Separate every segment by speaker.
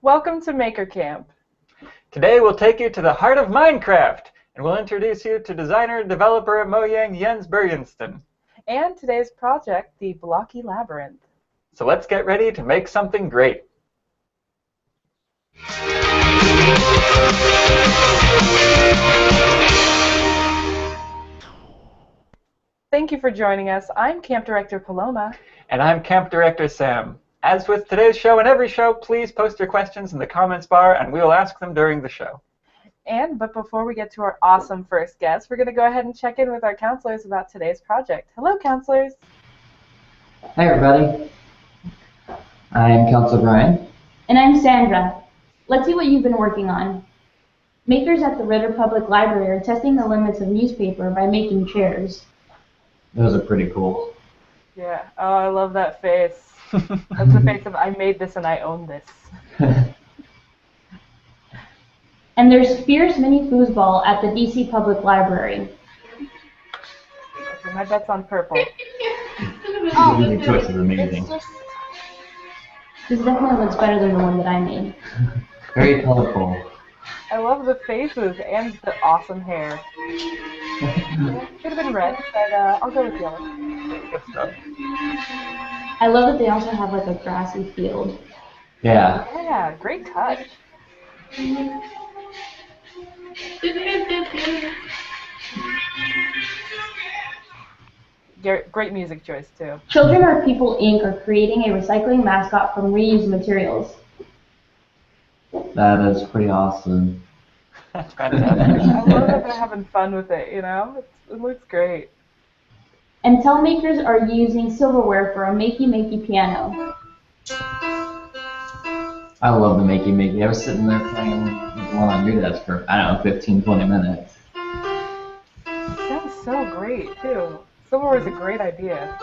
Speaker 1: Welcome to Maker Camp.
Speaker 2: Today we'll take you to the heart of Minecraft, and we'll introduce you to designer and developer at Mojang, Jens Bergensten.
Speaker 1: And today's project, the Blocky Labyrinth.
Speaker 2: So let's get ready to make something great.
Speaker 1: Thank you for joining us. I'm Camp Director Paloma.
Speaker 2: And I'm Camp Director Sam. As with today's show and every show, please post your questions in the comments bar, and we will ask them during the show.
Speaker 1: But before we get to our awesome first guest, we're going to go ahead and check in with our counselors about today's project. Hello, counselors.
Speaker 3: Hi, everybody. I'm Counselor Brian.
Speaker 4: And I'm Sandra. Let's see what you've been working on. Makers at the Ritter Public Library are testing the limits of newspaper by making chairs.
Speaker 3: Those are pretty cool.
Speaker 1: Yeah. Oh, I love that face. That's the face of I made this and I own this.
Speaker 4: And there's Fierce Mini Foosball at the DC Public Library.
Speaker 1: Okay, my bet's on purple.
Speaker 3: Your choice is amazing.
Speaker 4: This definitely looks better than the one that I made.
Speaker 3: Very colorful.
Speaker 1: I love the faces and the awesome hair. Could have been red, but I'll go with yellow.
Speaker 2: Good stuff.
Speaker 4: I love that they also have like a grassy field.
Speaker 3: Yeah.
Speaker 1: Yeah, great touch. Great music choice, too.
Speaker 4: Children Are People, Inc. are creating a recycling mascot from reused materials.
Speaker 3: That is pretty awesome.
Speaker 2: That's fantastic.
Speaker 1: I love that they're having fun with it, you know? It looks great.
Speaker 4: And tell makers are using silverware for a makey piano.
Speaker 3: I love the makey. I was sitting there playing the one on your desk for, I don't know, 15, 20 minutes.
Speaker 1: Sounds so great, too. Silverware is a great idea.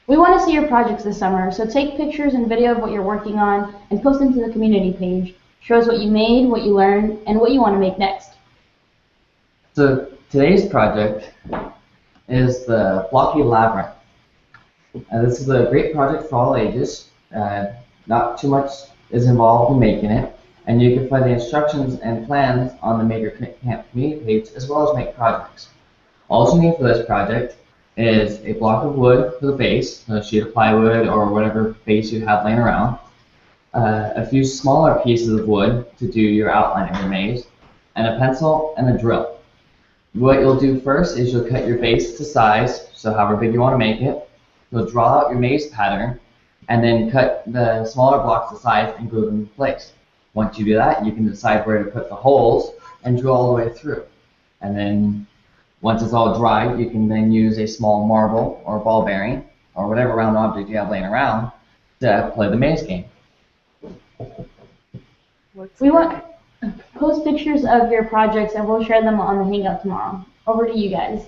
Speaker 4: We want to see your projects this summer, so take pictures and video of what you're working on and post them to the community page. Show us what you made, what you learned, and what you want to make next.
Speaker 3: So today's project is the Blocky Labyrinth. This is a great project for all ages. Not too much is involved in making it, and you can find the instructions and plans on the Maker Camp community page, as well as make projects. All you need for this project is a block of wood for the base, a sheet of plywood or whatever base you have laying around, a few smaller pieces of wood to do your outline of your maze, and a pencil and a drill. What you'll do first is you'll cut your base to size, so however big you want to make it. You'll draw out your maze pattern, and then cut the smaller blocks to size and glue them in place. Once you do that, you can decide where to put the holes and drill all the way through. And then once it's all dry, you can then use a small marble or ball bearing or whatever round object you have laying around to play the maze game.
Speaker 4: We want to post pictures of your projects and we'll share them on the Hangout tomorrow. Over to you guys.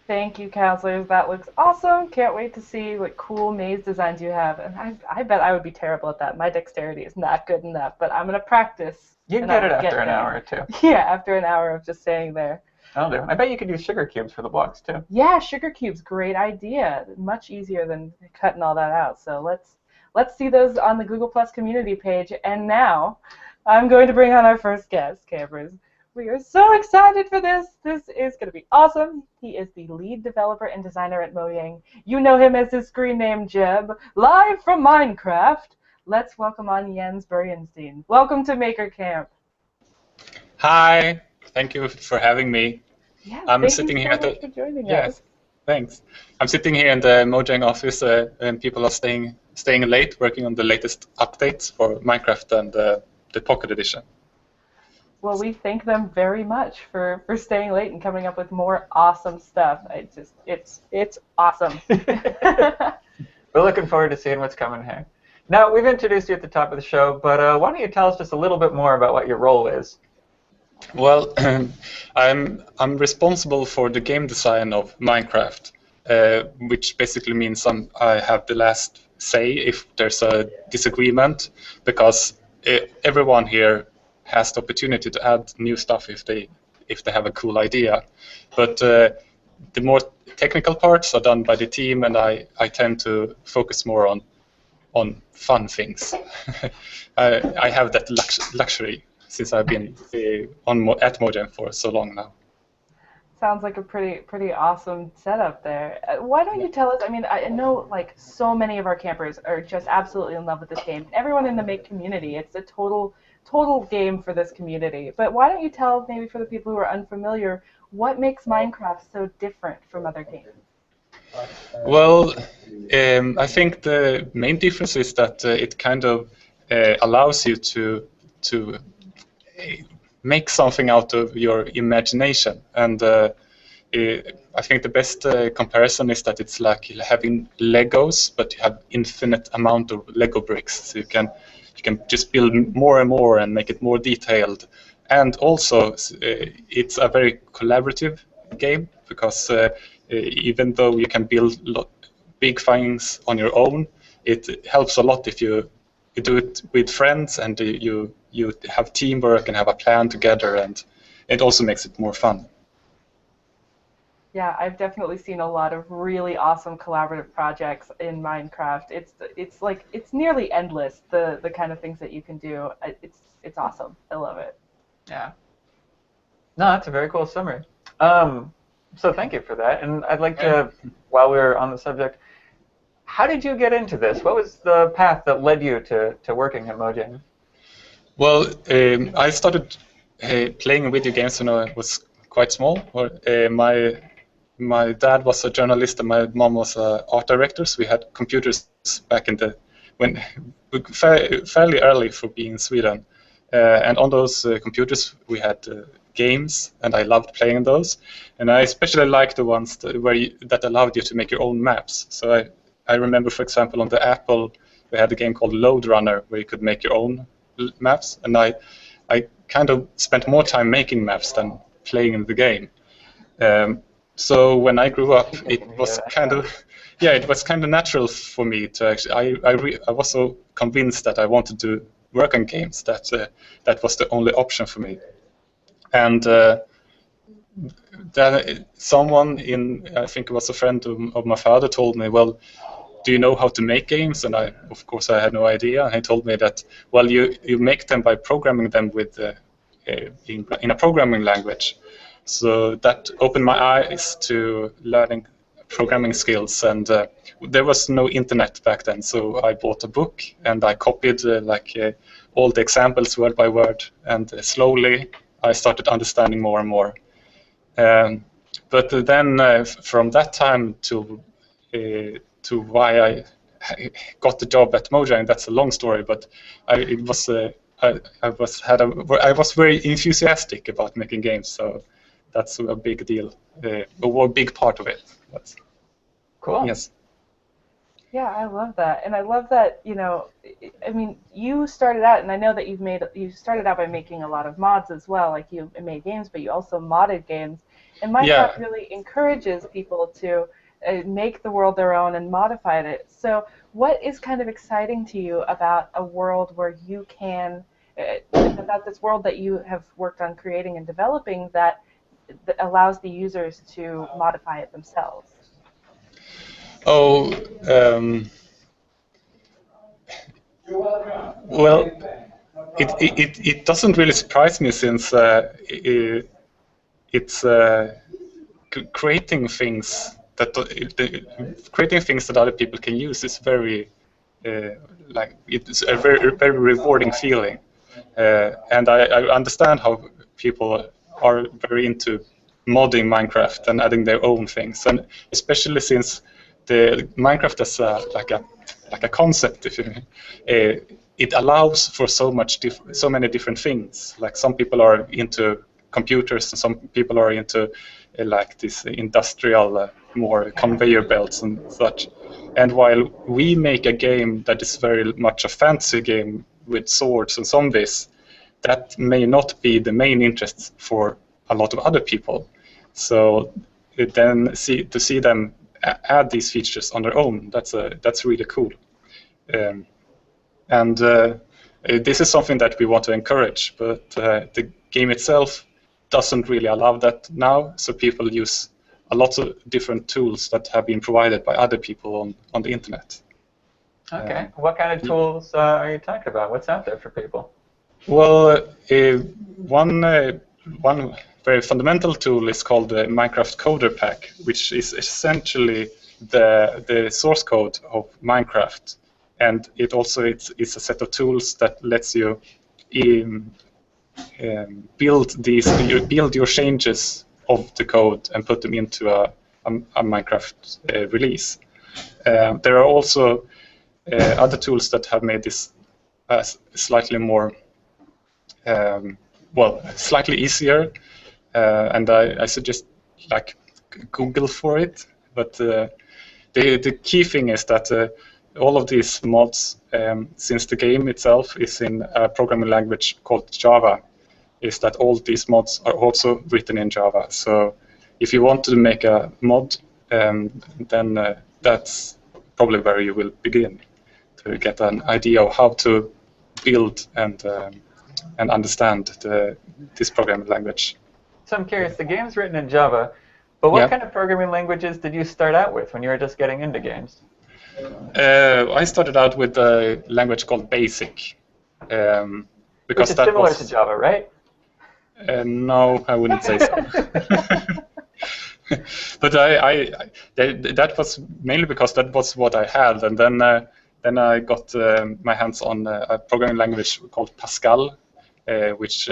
Speaker 1: Thank you, counselors. That looks awesome. Can't wait to see what cool maze designs you have. And I bet I would be terrible at that. My dexterity is not good enough, but I'm going to practice.
Speaker 2: You can get it after an hour or two.
Speaker 1: Yeah, after an hour of just staying there.
Speaker 2: I bet you could use sugar cubes for the blocks, too.
Speaker 1: Yeah, sugar cubes, great idea. Much easier than cutting all that out. So let's see those on the Google Plus community page. And now I'm going to bring on our first guest, campers. We are so excited for this. This is going to be awesome. He is the lead developer and designer at Mojang. You know him as his screen name, Jeb. Live from Minecraft, let's welcome on Jens Bergensten. Welcome to Maker Camp.
Speaker 5: Hi. Thank you for having me.
Speaker 1: Yeah,
Speaker 5: I'm sitting here
Speaker 1: for joining
Speaker 5: yes,
Speaker 1: us.
Speaker 5: Thanks. I'm sitting here in the Mojang office, and people are staying late, working on the latest updates for Minecraft and the Pocket Edition.
Speaker 1: Well, we thank them very much for staying late and coming up with more awesome stuff. It's awesome.
Speaker 2: We're looking forward to seeing what's coming here. Now, we've introduced you at the top of the show, but why don't you tell us just a little bit more about what your role is?
Speaker 5: Well, I'm responsible for the game design of Minecraft, which basically means I have the last say if there's a disagreement, because everyone here has the opportunity to add new stuff if they have a cool idea. But the more technical parts are done by the team, and I tend to focus more on fun things. I have that luxury since I've been at Mojang for so long now.
Speaker 1: Sounds like a pretty awesome setup there. Why don't you tell us? I mean, I know like so many of our campers are just absolutely in love with this game. Everyone in the Make community, it's a total game for this community. But why don't you tell maybe for the people who are unfamiliar, what makes Minecraft so different from other games?
Speaker 5: Well, I think the main difference is that it kind of allows you to make something out of your imagination. And I think the best comparison is that it's like having Legos, but you have infinite amount of Lego bricks. So you can just build more and more and make it more detailed. And also, it's a very collaborative game because even though you can build big things on your own, it helps a lot if you do it with friends and you have teamwork and have a plan together, and it also makes it more fun.
Speaker 1: Yeah, I've definitely seen a lot of really awesome collaborative projects in Minecraft. It's nearly endless, the kind of things that you can do. It's awesome. I love it.
Speaker 2: Yeah. No, that's a very cool summary. So thank you for that. And I'd like to, while we're on the subject, how did you get into this? What was the path that led you to working at Mojang?
Speaker 5: Well, I started playing video games when I was quite small. My dad was a journalist and my mom was an art director, so we had computers back in fairly early for being in Sweden. And on those computers we had games, and I loved playing those. And I especially liked the ones that allowed you to make your own maps. So I remember, for example, on the Apple, we had a game called Load Runner where you could make your own maps, and I kind of spent more time making maps than playing in the game. So when I grew up, it was kind of natural for me to actually. I was so convinced that I wanted to work on games that that was the only option for me. And then someone I think it was a friend of my father, told me, well, do you know how to make games? And of course I had no idea. And he told me that, well, you make them by programming them with in a programming language. So that opened my eyes to learning programming skills. And there was no internet back then, so I bought a book and I copied all the examples word by word. And slowly I started understanding more and more. But then from that time to why I got the job at Mojang, that's a long story. But I was very enthusiastic about making games, so that's a big deal, a big part of it. That's
Speaker 2: cool.
Speaker 5: Yes.
Speaker 1: Yeah, I love that, and I love that. I mean, you started out, and I know that you started out by making a lot of mods as well. Like you made games, but you also modded games, and Minecraft really encourages people to make the world their own and modify it. So, what is kind of exciting to you about a world where you can, about this world that you have worked on creating and developing that allows the users to modify it themselves?
Speaker 5: Oh, well, it doesn't really surprise me, since it's creating things that other people can use is very it's a very rewarding feeling, and I understand how people are very into modding Minecraft and adding their own things, and especially since the Minecraft as like a concept, it allows for so many different things. Like some people are into computers, and some people are into like this industrial, more conveyor belts and such. And while we make a game that is very much a fantasy game with swords and zombies, that may not be the main interest for a lot of other people. So then to see them add these features on their own, that's really cool. And this is something that we want to encourage, but the game itself doesn't really allow that now, so people use a lot of different tools that have been provided by other people on the internet.
Speaker 2: Okay. What kind of tools are you talking about? What's out there for people?
Speaker 5: Well, one very fundamental tool is called the Minecraft Coder Pack, which is essentially the source code of Minecraft, and it's a set of tools that lets you build your changes of the code and put them into a Minecraft release. There are also other tools that have made this slightly more, slightly easier, and I suggest like Google for it. But the key thing is that all of these mods, since the game itself is in a programming language called Java, is that all these mods are also written in Java. So if you want to make a mod, then that's probably where you will begin to get an idea of how to build and understand this programming language.
Speaker 2: So I'm curious, the game's written in Java, but what kind of programming languages did you start out with when you were just getting into games?
Speaker 5: I started out with a language called BASIC. Because
Speaker 2: which is similar to Java, right?
Speaker 5: No, I wouldn't say so. But that was mainly because that was what I had, and then I got my hands on a programming language called Pascal, which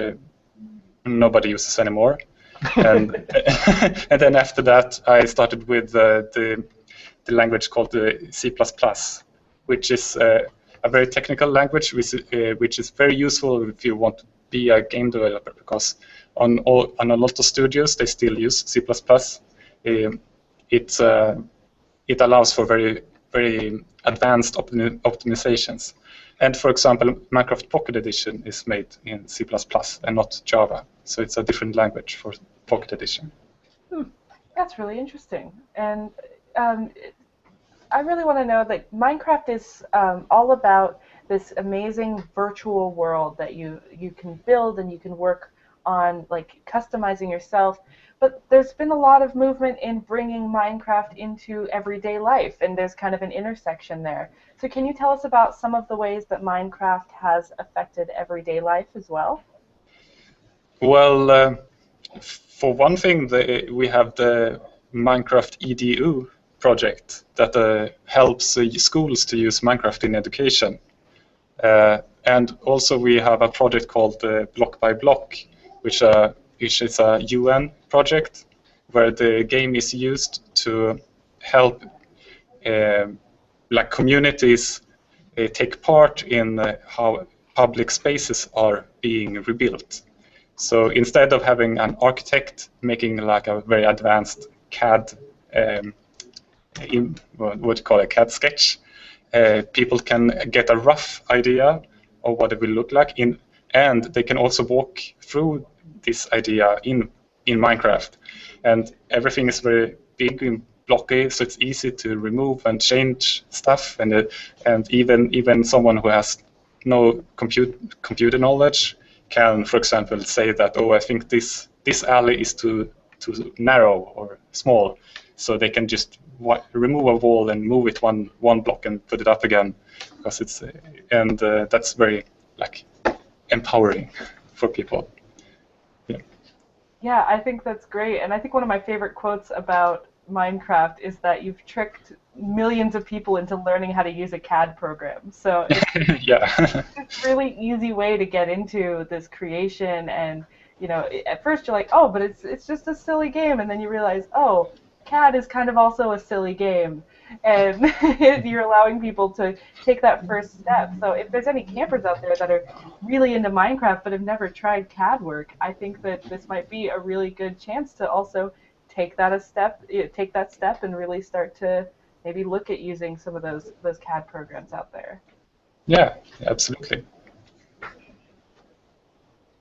Speaker 5: nobody uses anymore. And and then after that, I started with the language called the C++, which is a very technical language, which is very useful if you want to be a game developer, because on a lot of studios they still use C++. It allows for very advanced optimizations. And for example, Minecraft Pocket Edition is made in C++ and not Java, so it's a different language for Pocket Edition.
Speaker 1: That's really interesting. And I really want to know, like, Minecraft is all about this amazing virtual world that you can build and you can work on, like, customizing yourself. But there's been a lot of movement in bringing Minecraft into everyday life, and there's kind of an intersection there. So can you tell us about some of the ways that Minecraft has affected everyday life as well?
Speaker 5: Well, for one thing, we have the Minecraft EDU project that helps schools to use Minecraft in education. And also we have a project called Block by Block, which is a UN project where the game is used to help like communities take part in how public spaces are being rebuilt. So instead of having an architect making like a very advanced CAD, what do you call it, CAD sketch, people can get a rough idea of what it will look like, and they can also walk through this idea in Minecraft. And everything is very big and blocky, so it's easy to remove and change stuff. And even someone who has no computer knowledge can, for example, say that, oh, I think this alley is too narrow or small, so they can just remove a wall and move it one block and put it up again, because it's that's very like empowering for people.
Speaker 1: Yeah, I think that's great. And I think one of my favorite quotes about Minecraft is that you've tricked millions of people into learning how to use a CAD program. So it's, it's a really easy way to get into this creation. And, you know, at first you're like, oh, but it's just a silly game. And then you realize, oh, CAD is kind of also a silly game. And you're allowing people to take that first step. So if there's any campers out there that are really into Minecraft but have never tried CAD work, I think that this might be a really good chance to also take that step and really start to maybe look at using some of those CAD programs out there. Yeah,
Speaker 5: absolutely.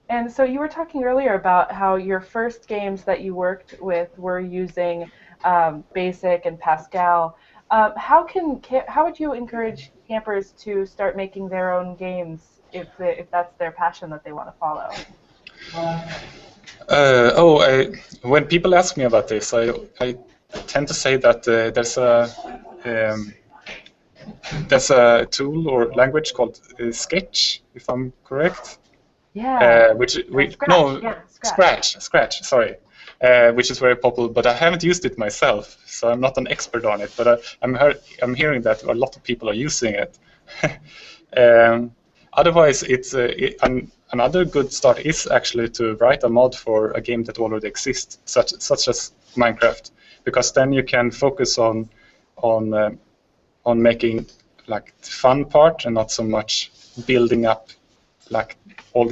Speaker 1: And so you were talking earlier about how your first games that you worked with were using BASIC and Pascal. How would you encourage campers to start making their own games if that's their passion that they want to follow?
Speaker 5: When people ask me about this, I tend to say that um, there's a tool or language called Sketch, if I'm correct.
Speaker 1: Yeah.
Speaker 5: Which
Speaker 1: Scratch. Yeah, Scratch.
Speaker 5: Scratch. Sorry, which is very popular, but I haven't used it myself, so I'm not an expert on it. But I'm hearing that a lot of people are using it. Otherwise, another good start is actually to write a mod for a game that already exists, such as Minecraft, because then you can focus on making like the fun part and not so much building up like all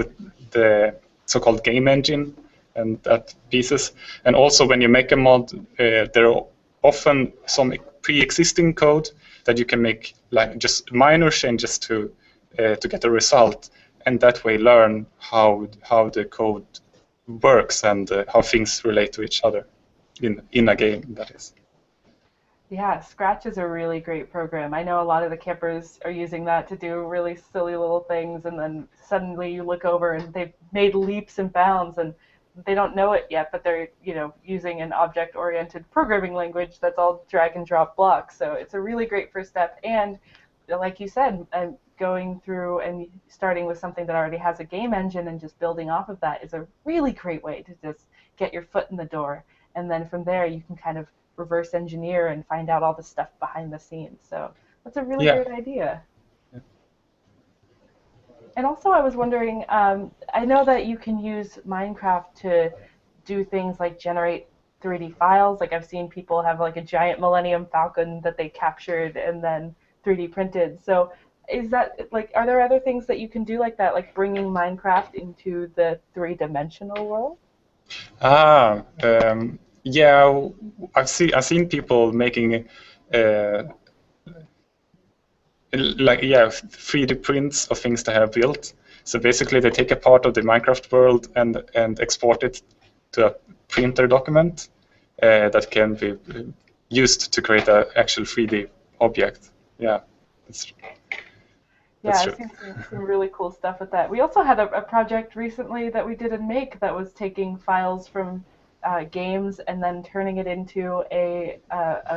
Speaker 5: the so-called game engine and that pieces. And also when you make a mod, there are often some pre-existing code that you can make like just minor changes to get a result, and that way learn how the code works and how things relate to each other in a game, that is.
Speaker 1: Yeah, Scratch is a really great program. I know a lot of the campers are using that to do really silly little things, and then suddenly you look over and they've made leaps and bounds, and they don't know it yet, but they're, using an object-oriented programming language that's all drag and drop blocks. So it's a really great first step. And like you said, going through and starting with something that already has a game engine and just building off of that is a really great way to just get your foot in the door. And then from there, you can kind of reverse engineer and find out all the stuff behind the scenes. So that's a really great idea.
Speaker 5: Yeah.
Speaker 1: And also I was wondering, I know that you can use Minecraft to do things like generate 3D files. Like I've seen people have like a giant Millennium Falcon that they captured and then 3D printed. So is that like, are there other things that you can do like that, like bringing Minecraft into the three-dimensional world?
Speaker 5: Yeah, I've seen people making like 3D prints of things they have built. So basically, they take a part of the Minecraft world and export it to a printer document that can be used to create an actual 3D object. Yeah, that's
Speaker 1: I've
Speaker 5: true.
Speaker 1: seen some really cool stuff with that. We also had a project recently that we did in Make that was taking files from games and then turning it into a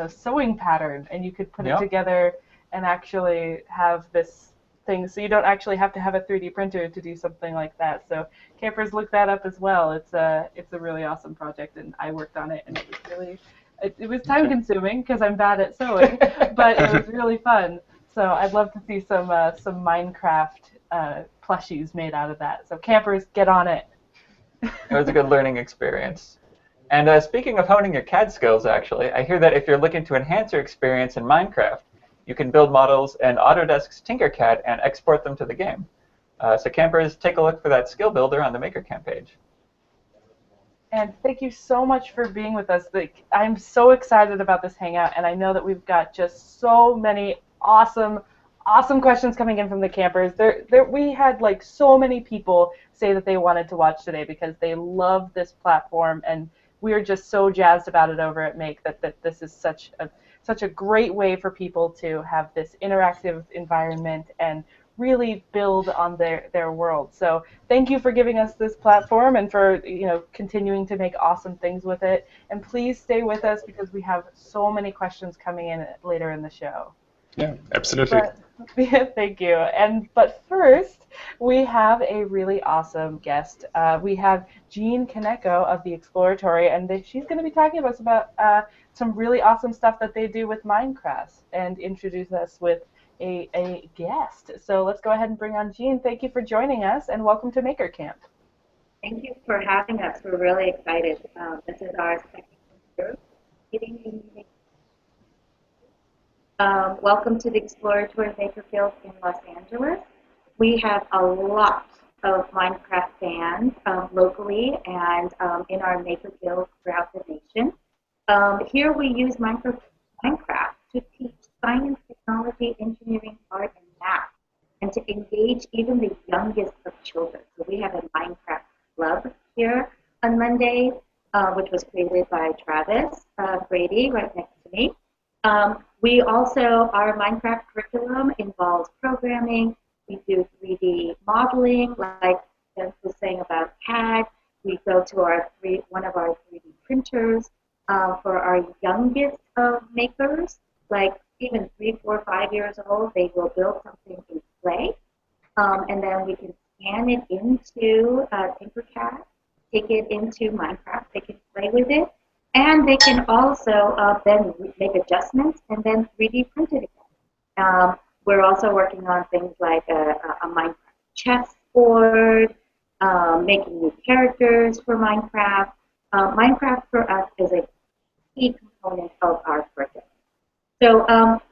Speaker 1: sewing pattern, and you could put it together and actually have this thing. So you don't actually have to have a 3D printer to do something like that. So campers, look that up as well. It's a really awesome project, and I worked on it, and it was really it was time consuming because I'm bad at sewing, but it was really fun. So I'd love to see some Minecraft plushies made out of that. So campers, get on it.
Speaker 2: It was a good learning experience. And speaking of honing your CAD skills, actually, I hear that if you're looking to enhance your experience in Minecraft, you can build models in Autodesk's Tinkercad and export them to the game. So campers, take a look for that skill builder on the MakerCamp page.
Speaker 1: And thank you so much for being with us. I'm so excited about this hangout, and I know that we've got just so many awesome questions coming in from the campers. We had like so many people say that they wanted to watch today because they love this platform, and we are just so jazzed about it over at Make that this is such a great way for people to have this interactive environment and really build on their world. So thank you for giving us this platform and for continuing to make awesome things with it. And please stay with us because we have so many questions coming in later in the show.
Speaker 5: Yeah, absolutely.
Speaker 1: Thank you. But first, we have a really awesome guest. We have Jean Kaneko of the Exploratory, and she's going to be talking to us about some really awesome stuff that they do with Minecraft and introduce us with a guest. So let's go ahead and bring on Jean. Thank you for joining us, and welcome to Maker Camp.
Speaker 6: Thank you for having us. We're really excited. This is our second group meeting. Welcome to the Exploratory Makerfield in Los Angeles. We have a lot of Minecraft fans locally and in our Maker Guild throughout the nation. Here we use Minecraft to teach science, technology, engineering, art, and math, and to engage even the youngest of children. So we have a Minecraft club here on Monday, which was created by Travis Brady right next to me. We also, our Minecraft curriculum involves programming. We do 3D modeling, like Jens was saying about CAD. we go to one of our 3D printers for our youngest makers, like even 3, 4, 5 years old. They will build something in clay, and then we can scan it into Tinkercad, take it into Minecraft. They can play with it, and they can also then make adjustments and then 3D print it again. We're also working on things like a Minecraft chessboard, making new characters for Minecraft. Minecraft for us is a key component of our project. So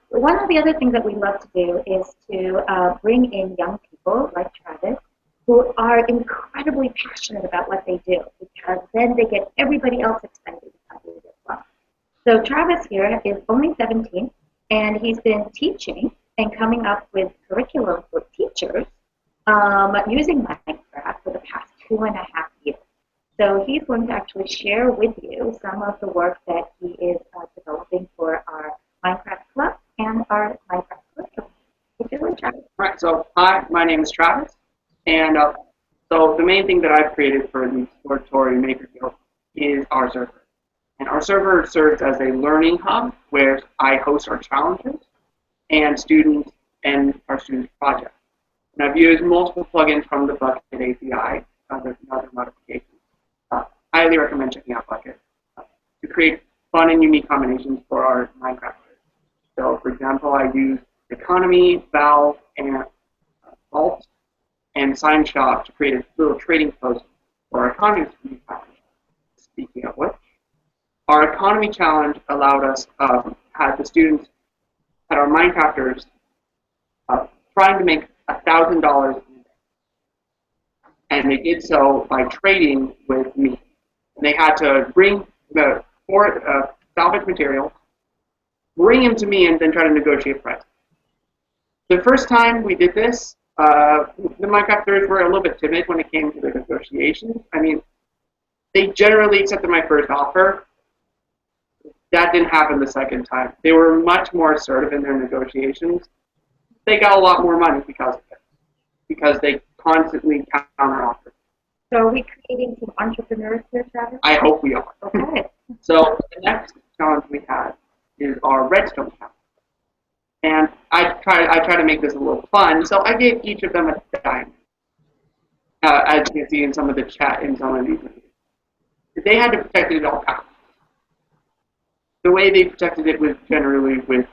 Speaker 6: one of the other things that we love to do is to bring in young people like Travis who are incredibly passionate about what they do, because then they get everybody else excited about it as well. So Travis here is only 17, and he's been teaching and coming up with curriculum for teachers using Minecraft for the past 2.5 years. So he's going to actually share with you some of the work that he is developing for our Minecraft Club and our Minecraft curriculum.
Speaker 7: Right, so hi, my name is Travis, and so the main thing that I've created for the exploratory maker guild is our server. And our server serves as a learning hub where I host our challenges and students and our students' projects. And I've used multiple plugins from the Bucket API, other modifications. Highly recommend checking out Bucket to create fun and unique combinations for our Minecraft. So, for example, I use Economy, Valve, and Vault, and Sign Shop to create a little trading post for our economy challenge. Speaking of which, our economy challenge allowed us, had the students, had our Minecrafters trying to make $1,000 a day. And they did so by trading with me. And they had to bring the salvage material, bring them to me, and then try to negotiate price. The first time we did this, the Minecrafters were a little bit timid when it came to the negotiations. I mean, they generally accepted my first offer. That didn't happen the second time. They were much more assertive in their negotiations. They got a lot more money because of it, because they constantly counter-offered.
Speaker 6: So are we creating some entrepreneurs here, Travis?
Speaker 7: I hope we are.
Speaker 6: Okay.
Speaker 7: So the next challenge we have is our redstone challenge. And I try to make this a little fun, so I gave each of them a diamond. As you can see in some of the chat in some of these videos. They had to protect it at all costs. The way they protected it was generally with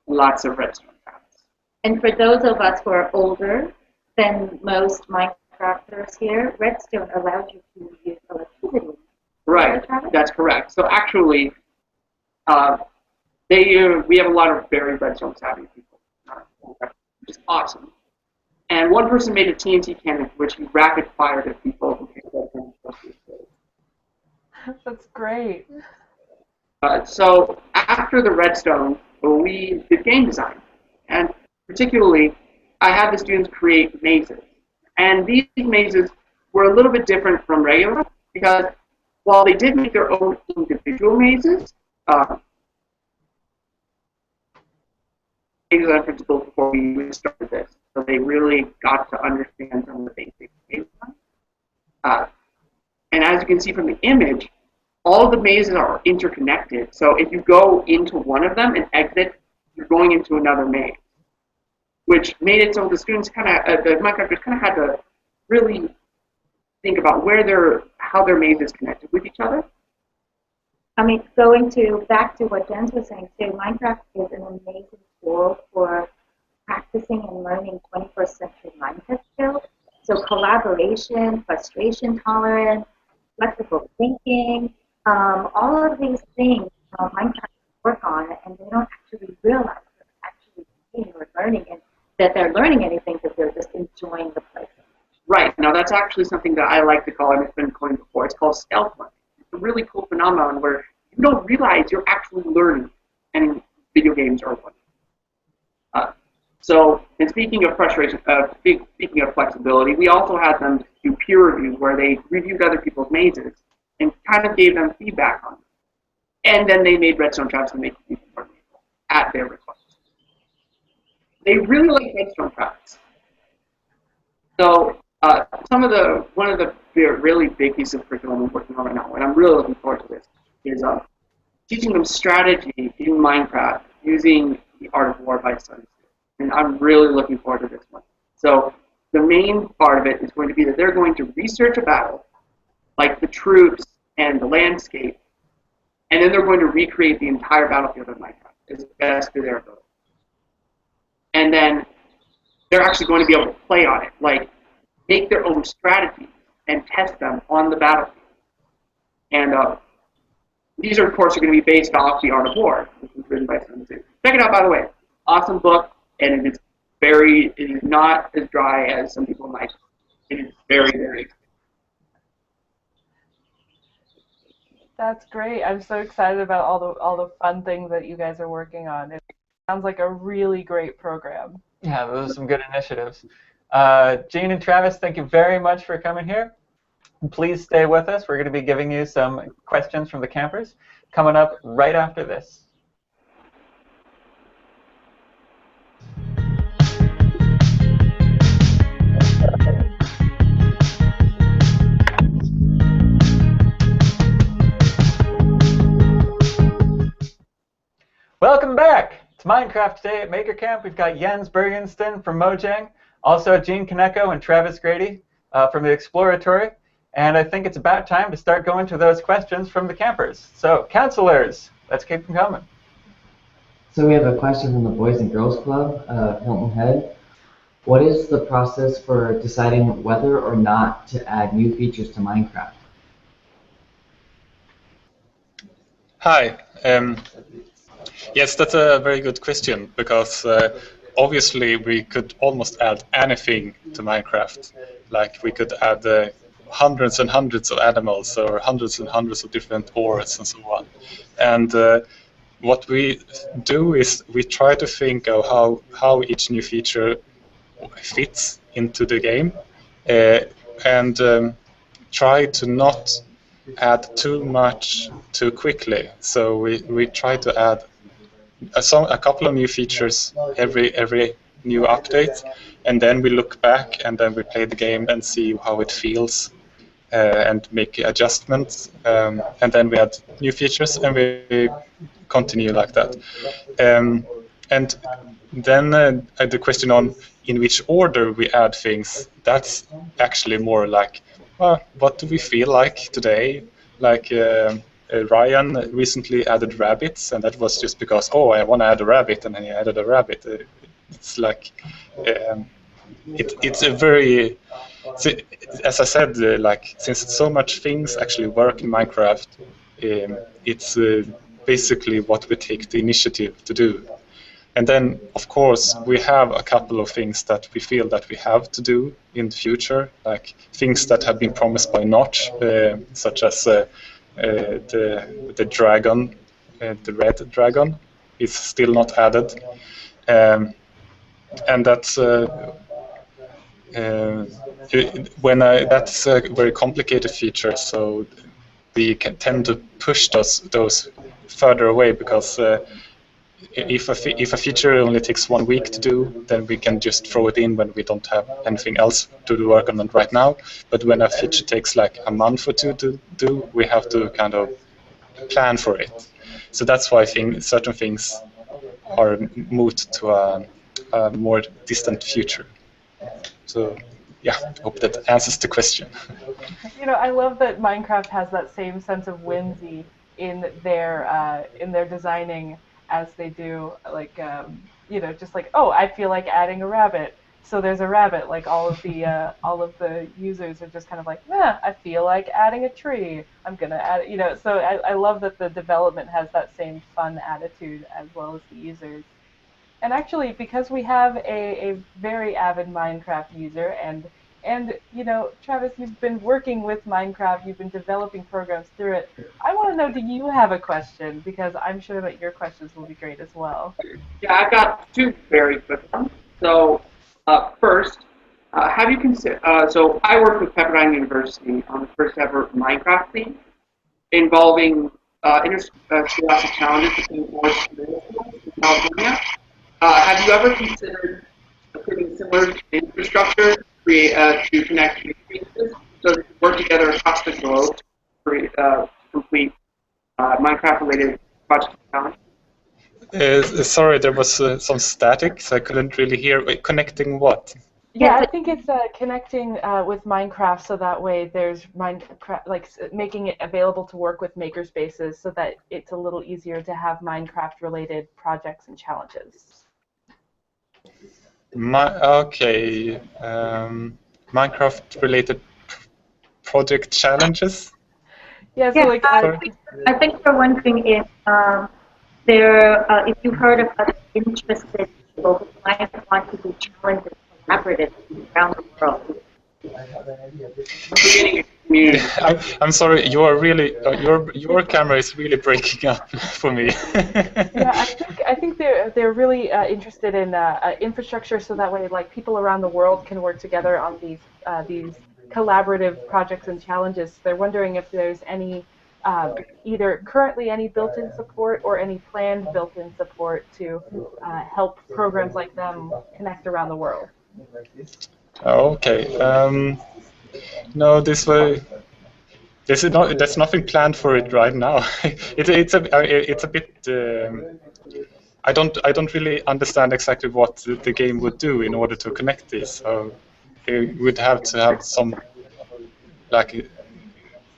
Speaker 7: lots of redstone traps.
Speaker 6: And for those of us who are older than most Minecrafters here, redstone allows you to use electricity.
Speaker 7: Right, that's correct. So actually, we have a lot of very redstone savvy people, which is awesome. And one person made a TNT cannon, which he rapid fired at people who came redstone.
Speaker 1: That's great.
Speaker 7: So after the redstone, we did game design, and particularly, I had the students create mazes. And these mazes were a little bit different from regular, because while they did make their own individual mazes, design principles before we even started this, so they really got to understand some of the basic design. And as you can see from the image, all the mazes are interconnected. So if you go into one of them and exit, you're going into another maze, which made it so the students the Minecrafters kind of had to really think about how their mazes connected with each other.
Speaker 6: I mean, back to what Jens was saying too, Minecraft is an amazing tool for practicing and learning 21st century mindset skills. So collaboration, frustration tolerance, flexible thinking, all of these things Minecraft work on, and they don't actually realize they're actually thinking or learning, and that they're learning anything because they're just enjoying the place.
Speaker 7: Right. Now that's actually something that I like to call, and it's been coined before, it's called stealth learning. It's a really cool phenomenon where you don't realize you're actually learning, and video games are one. And speaking of frustration, speaking of flexibility, we also had them do peer reviews where they reviewed other people's mazes and kind of gave them feedback on them. And then they made redstone traps to make it even more useful at their request. They really like redstone traps. So One of the really big pieces of curriculum I'm working on right now, and I'm really looking forward to this, is teaching them strategy in Minecraft using the Art of War by Sun Tzu. And I'm really looking forward to this one. So the main part of it is going to be that they're going to research a battle, like the troops and the landscape, and then they're going to recreate the entire battlefield of Minecraft as best to their ability. And then they're actually going to be able to play on it, like make their own strategies and test them on the battlefield. And these are, of course, going to be based off the Art of War, which was written by Sun Tzu. Check it out, by the way. Awesome book, and it is not as dry as some people might. It is very, very.
Speaker 1: That's great. I'm so excited about all the fun things that you guys are working on. It sounds like a really great program.
Speaker 2: Yeah, those are some good initiatives. Gene and Travis, thank you very much for coming here. Please stay with us. We're going to be giving you some questions from the campers coming up right after this. Welcome back to Minecraft today at Maker Camp. We've got Jens Bergensten from Mojang, also Gene Kaneko and Travis Grady from the Exploratory. And I think it's about time to start going to those questions from the campers. So, counselors, let's keep them coming.
Speaker 3: So we have a question from the Boys and Girls Club, Hilton Head. What is the process for deciding whether or not to add new features to Minecraft?
Speaker 5: Hi. Yes, that's a very good question, because obviously we could almost add anything to Minecraft. Like we could add hundreds and hundreds of animals or hundreds and hundreds of different ores and so on. And what we do is we try to think of how each new feature fits into the game and try to not add too much too quickly. So we try to add a couple of new features every new update, and then we look back and then we play the game and see how it feels and make adjustments, and then we add new features and we continue like that. And then the question on in which order we add things, that's actually more like, well, what do we feel like today? Like Ryan recently added rabbits, and that was just because, oh, I want to add a rabbit, and then he added a rabbit. It's like, it's a very, as I said, like, since so much things actually work in Minecraft, it's basically what we take the initiative to do. And then, of course, we have a couple of things that we feel that we have to do in the future, like things that have been promised by Notch, such as the dragon, the red dragon, is still not added, and that's that's a very complicated feature. So we can tend to push those further away, because if a feature only takes 1 week to do, then we can just throw it in when we don't have anything else to work on it right now. But when a feature takes like a month or two to do, we have to kind of plan for it. So that's why certain things are moved to a more distant future. So yeah, I hope that answers the question.
Speaker 1: You know, I love that Minecraft has that same sense of whimsy in their designing as they do, like, you know, just like, oh, I feel like adding a rabbit, so there's a rabbit. Like all of the users are just kind of like, yeah, I feel like adding a tree, I'm gonna add, you know. So I love that the development has that same fun attitude as well as the users. And actually, because we have a very avid Minecraft user, and you know, Travis, you've been working with Minecraft, you've been developing programs through it. I want to know, do you have a question? Because I'm sure that your questions will be great as well.
Speaker 7: Yeah, I've got two very quick ones. So first, have you considered? So I worked with Pepperdine University on the first ever Minecraft theme involving interscholastic challenges between Orange and Middle School in California. Have you ever considered putting similar infrastructure create to connect experiences so they can work together across the globe to complete Minecraft-related projects.
Speaker 5: Sorry, there was some static, so I couldn't really hear. Wait, connecting what?
Speaker 1: Yeah,
Speaker 6: Yes,
Speaker 1: I think it's connecting with Minecraft so that way there's Minecraft, like making it available to work with makerspaces so that it's a little easier to have Minecraft-related projects and challenges.
Speaker 5: Okay, Minecraft-related project challenges.
Speaker 1: Yeah, so
Speaker 6: yeah.
Speaker 1: like
Speaker 5: Sorry.
Speaker 6: I think for one thing, if you've heard of other interested people who might want to do challenges collaboratively around the world.
Speaker 7: Creating a community.
Speaker 5: I'm sorry. You are really your camera is really breaking up for me.
Speaker 1: yeah, I think they're really interested in infrastructure so that way like people around the world can work together on these collaborative projects and challenges. They're wondering if there's any either currently any built-in support or any planned built-in support to help programs like them connect around the world.
Speaker 5: Okay. No, this is not. There's nothing planned for it right now. It's a bit. I don't really understand exactly what the game would do in order to connect this. So it would have to have some like.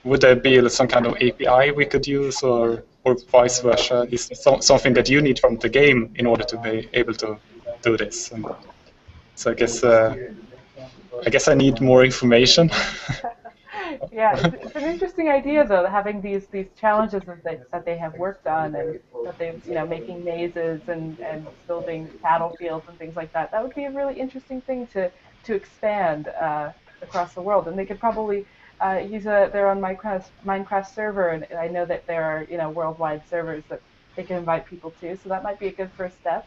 Speaker 5: Would there be some kind of API we could use, or vice versa? Is something that you need from the game in order to be able to do this? And so I guess I need more information.
Speaker 1: Yeah, it's an interesting idea though, having these challenges that they have worked on and that they've making mazes and building battlefields and things like that. That would be a really interesting thing to expand across the world, and they could probably use their own Minecraft server, and I know that there are worldwide servers that they can invite people to, so that might be a good first step.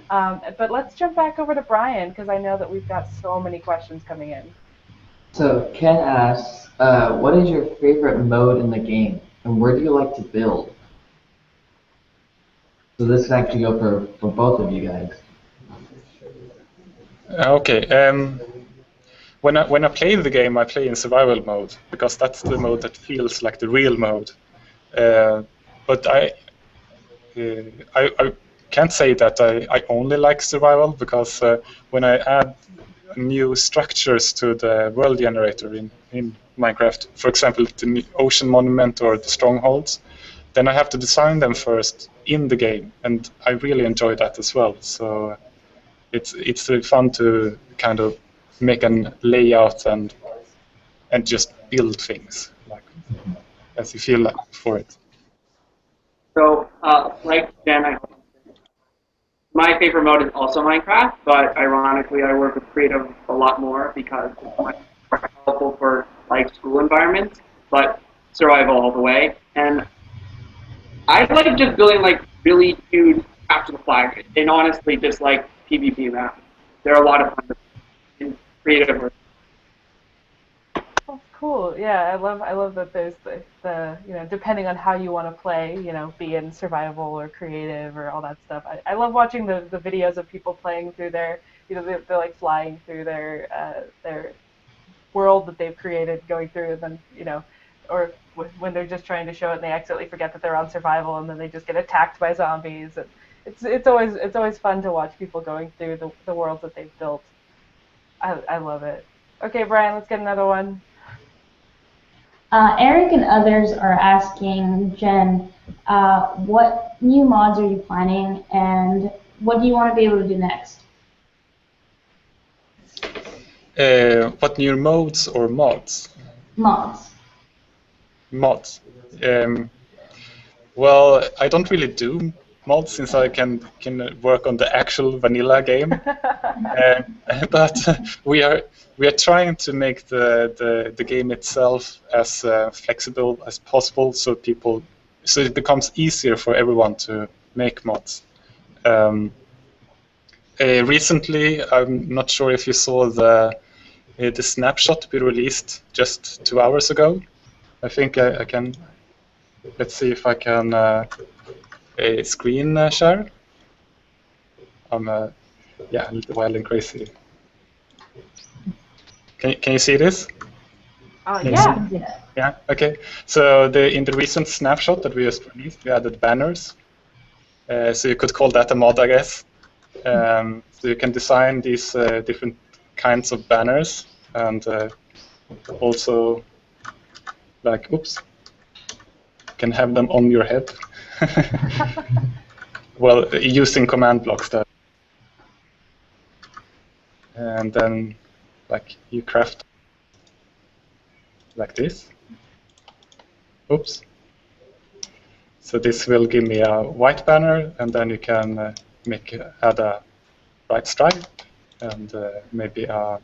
Speaker 1: But let's jump back over to Brian because I know that we've got so many questions coming in.
Speaker 3: So Ken asks, what is your favorite mode in the game, and where do you like to build? So this can actually go for both of you guys.
Speaker 5: Okay. When I play the game, I play in survival mode because that's the mode that feels like the real mode. But I can't say that I only like survival because when I add new structures to the world generator in Minecraft, for example, the ocean monument or the strongholds, then I have to design them first in the game, and I really enjoy that as well. So it's really fun to kind of make a layout and just build things like as you feel like for it.
Speaker 7: So, like Jen, my favorite mode is also Minecraft, but ironically, I work with creative a lot more because it's much more helpful for like school environments, but survival all the way. And I like just building like really huge capture the flag, and honestly, just like PvP maps. They're a lot of fun in creative.
Speaker 1: That's cool. Yeah, I love that there's the depending on how you want to play, be in survival or creative or all that stuff. I love watching the videos of people playing through their, they're like flying through their world that they've created, going through, and then or when they're just trying to show it and they accidentally forget that they're on survival and then they just get attacked by zombies. And it's always fun to watch people going through the worlds that they've built. I love it. Okay, Brian, let's get another one.
Speaker 4: Eric and others are asking Jen, what new mods are you planning, and what do you want to be able to do next?
Speaker 5: What new modes or mods?
Speaker 4: Mods.
Speaker 5: Mods. Well, I don't really do mods since I can work on the actual vanilla game. But we are trying to make the game itself as flexible as possible, so it becomes easier for everyone to make mods. Recently, I'm not sure if you saw the snapshot we released just 2 hours ago. I think I can. Let's see if I can screen share. I'm a little wild and crazy. Can you see this?
Speaker 1: Yeah.
Speaker 5: Yeah. Okay. So in the recent snapshot that we just released, we added banners. So you could call that a mod, I guess. So you can design these different kinds of banners, and also, like, oops, you can have them on your head. Well, using command blocks that. And then, like, you craft like this. Oops. So this will give me a white banner, and then you can add a white stripe, and maybe a,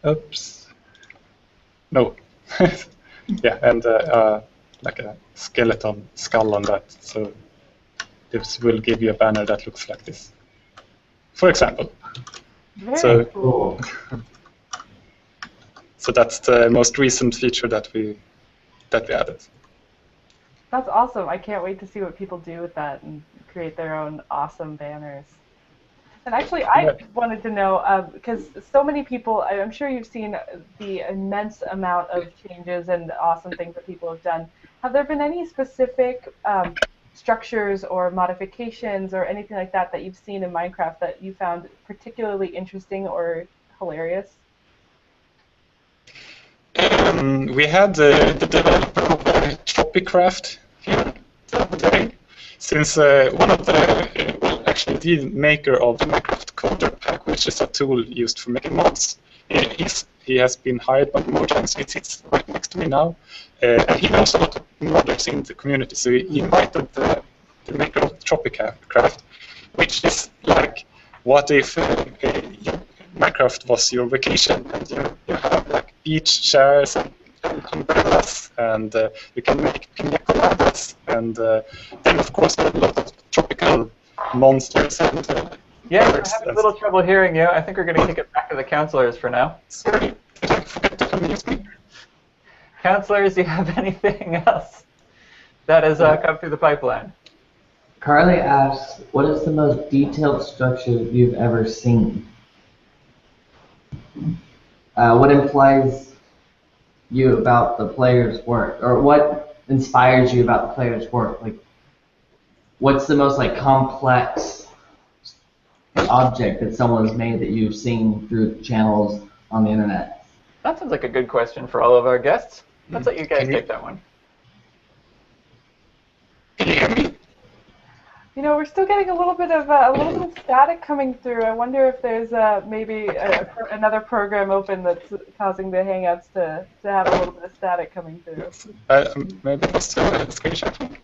Speaker 5: oops, no, yeah, and like a skeleton skull on that. So this will give you a banner that looks like this, for example.
Speaker 1: Very cool.
Speaker 5: So that's the most recent feature that we added.
Speaker 1: That's awesome. I can't wait to see what people do with that and create their own awesome banners. And actually, I wanted to know, because so many people, I'm sure you've seen the immense amount of changes and awesome things that people have done. Have there been any specific structures or modifications or anything like that that you've seen in Minecraft that you found particularly interesting or hilarious?
Speaker 5: We had the developer of Tropicraft here the other day, since one of actually the maker of the Minecraft Coder Pack, which is a tool used for making mods, he has been hired by Mojang, so he sits right next to me now, and he knows a lot of modders in the community, so he invited the maker of Tropicraft, which is like, what if Minecraft was your vacation, and you have like beach chairs and umbrellas, and you can make pina coladas, and then of course there are a lot of tropical monsters and
Speaker 2: yeah, we're having a little trouble hearing you. I think we're going to kick it back to the counselors for now.
Speaker 5: Sorry, did I forget to unmute me?
Speaker 2: Counselors, do you have anything else that has come through the pipeline?
Speaker 3: Carly asks, what is the most detailed structure you've ever seen? What implies you about the player's work, or what inspires you about the player's work? Like, what's the most like complex object that someone's made that you've seen through channels on the internet?
Speaker 2: That sounds like a good question for all of our guests. Let's let you guys take that one.
Speaker 5: Can you hear me?
Speaker 1: You know, we're still getting a little bit of static coming through. I wonder if there's maybe another program open that's causing the Hangouts to have a little bit of static coming through.
Speaker 5: Maybe it's screenshot.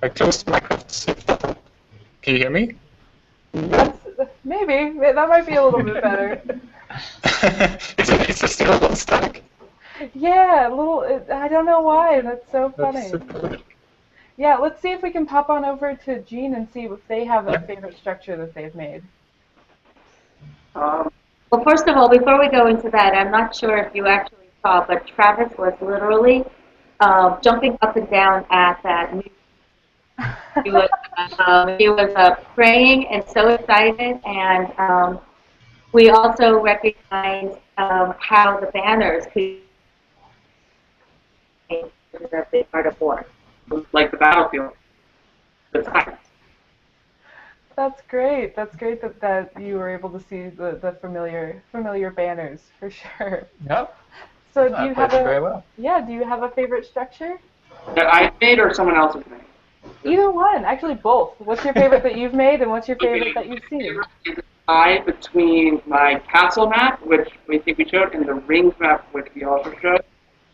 Speaker 5: I closed Minecraft. Can you hear me?
Speaker 1: Maybe that might be a little bit better.
Speaker 5: Is it still on static?
Speaker 1: Yeah, a little. I don't know why. That's so funny.
Speaker 5: That's super weird.
Speaker 1: Yeah, let's see if we can pop on over to Gene and see if they have a favorite structure that they've made.
Speaker 6: Well, first of all, before we go into that, I'm not sure if you actually saw, but Travis was literally jumping up and down at that music. He was praying and so excited, and we also recognized how the banners could be a big part of war.
Speaker 7: Like the battlefield. The time.
Speaker 1: That's great. That's great that you were able to see the familiar banners for sure.
Speaker 2: Yep.
Speaker 1: So do you have
Speaker 2: very well.
Speaker 1: do you have a favorite structure?
Speaker 7: That I made or someone else has made?
Speaker 1: Either one, actually both. What's your favorite that you've made and what's your favorite that you've seen?
Speaker 7: Between my castle map, which we think we showed, and the rings map, which we also showed.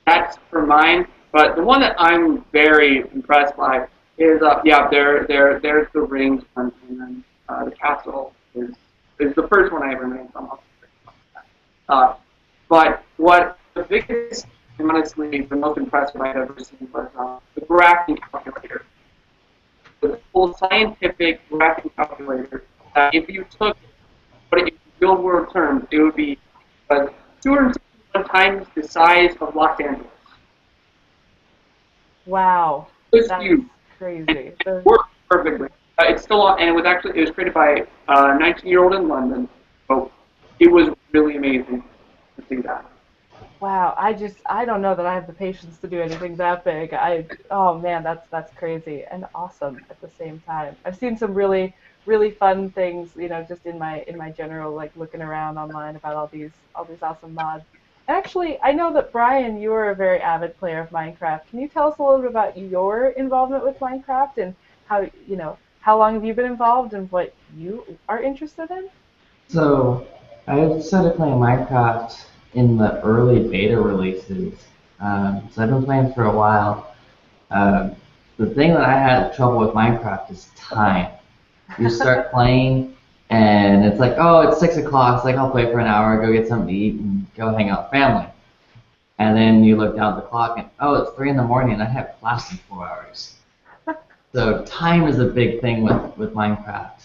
Speaker 7: That's for mine. But the one that I'm very impressed by is, there's the rings one, and then the castle is the first one I ever made. But what the biggest, and honestly, the most impressive I've ever seen was the graphing calculator. The full scientific graphing calculator. If you took, but in real world terms, it would be 261 times the size of Los Angeles.
Speaker 1: Wow,
Speaker 7: It's
Speaker 1: that's
Speaker 7: huge.
Speaker 1: crazy.
Speaker 7: It worked perfectly. It's still on, and it was created by a 19-year-old in London. So it was really amazing to see that.
Speaker 1: Wow, I don't know that I have the patience to do anything that big. Oh man, that's crazy and awesome at the same time. I've seen some really fun things, just in my general like looking around online about all these awesome mods. Actually, I know that Brian, you are a very avid player of Minecraft. Can you tell us a little bit about your involvement with Minecraft and how long have you been involved and what you are interested in?
Speaker 3: So I started playing Minecraft in the early beta releases. So I've been playing for a while. Um, the thing that I had trouble with Minecraft is time. You start playing, and it's like, oh, it's 6 o'clock. It's like I'll play for an hour, go get something to eat, and go hang out with family. And then you look down at the clock, and oh, it's 3 in the morning, and I have class in 4 hours. So time is a big thing with Minecraft.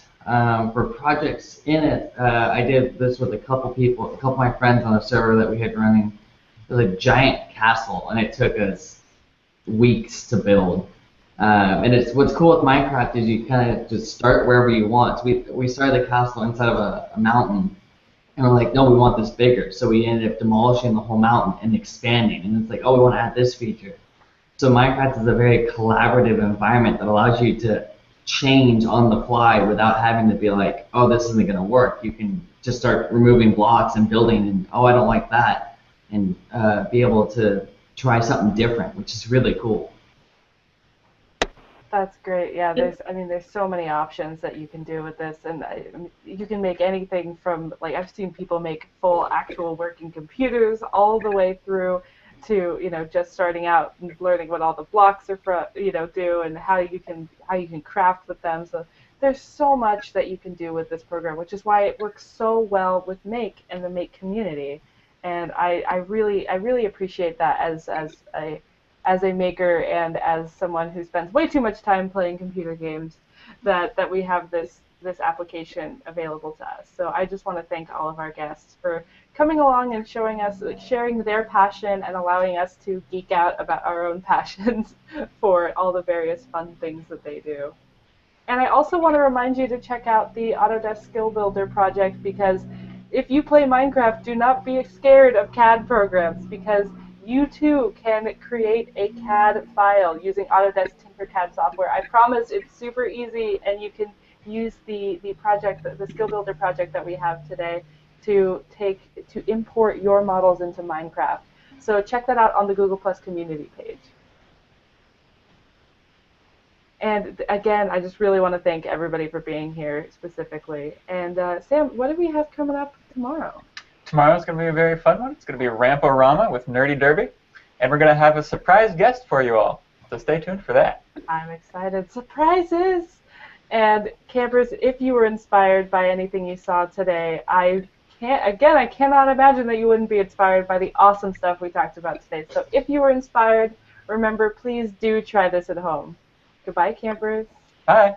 Speaker 3: For projects in it, I did this with a couple of my friends on a server that we had running. It was a giant castle, and it took us weeks to build. And it's what's cool with Minecraft is you kind of just start wherever you want. So we started the castle inside of a mountain, and we're like, no, we want this bigger. So we ended up demolishing the whole mountain and expanding. And it's like, oh, we want to add this feature. So Minecraft is a very collaborative environment that allows you to change on the fly without having to be like, oh, this isn't going to work. You can just start removing blocks and building, and oh, I don't like that, and be able to try something different, which is really cool.
Speaker 1: That's great. Yeah, there's so many options that you can do with this, and you can make anything from, like, I've seen people make full actual working computers all the way through to, just starting out and learning what all the blocks are do and how you can craft with them. So there's so much that you can do with this program, which is why it works so well with Make and the Make community. And I really appreciate that as a maker and as someone who spends way too much time playing computer games, that we have this application available to us. So I just want to thank all of our guests for coming along and sharing their passion and allowing us to geek out about our own passions for all the various fun things that they do. And I also want to remind you to check out the Autodesk Skill Builder project, because if you play Minecraft, do not be scared of CAD programs, because you too can create a CAD file using Autodesk Tinkercad software. I promise it's super easy, and you can use the Skill Builder project that we have today to import your models into Minecraft. So check that out on the Google Plus community page. And again, I just really want to thank everybody for being here specifically. And Sam, what do we have coming up tomorrow?
Speaker 2: Tomorrow's going to be a very fun one. It's going to be a Ramporama with Nerdy Derby. And we're going to have a surprise guest for you all. So stay tuned for that.
Speaker 1: I'm excited. Surprises! And campers, if you were inspired by anything you saw today, I cannot imagine that you wouldn't be inspired by the awesome stuff we talked about today. So if you were inspired, remember, please do try this at home. Goodbye, campers.
Speaker 2: Bye.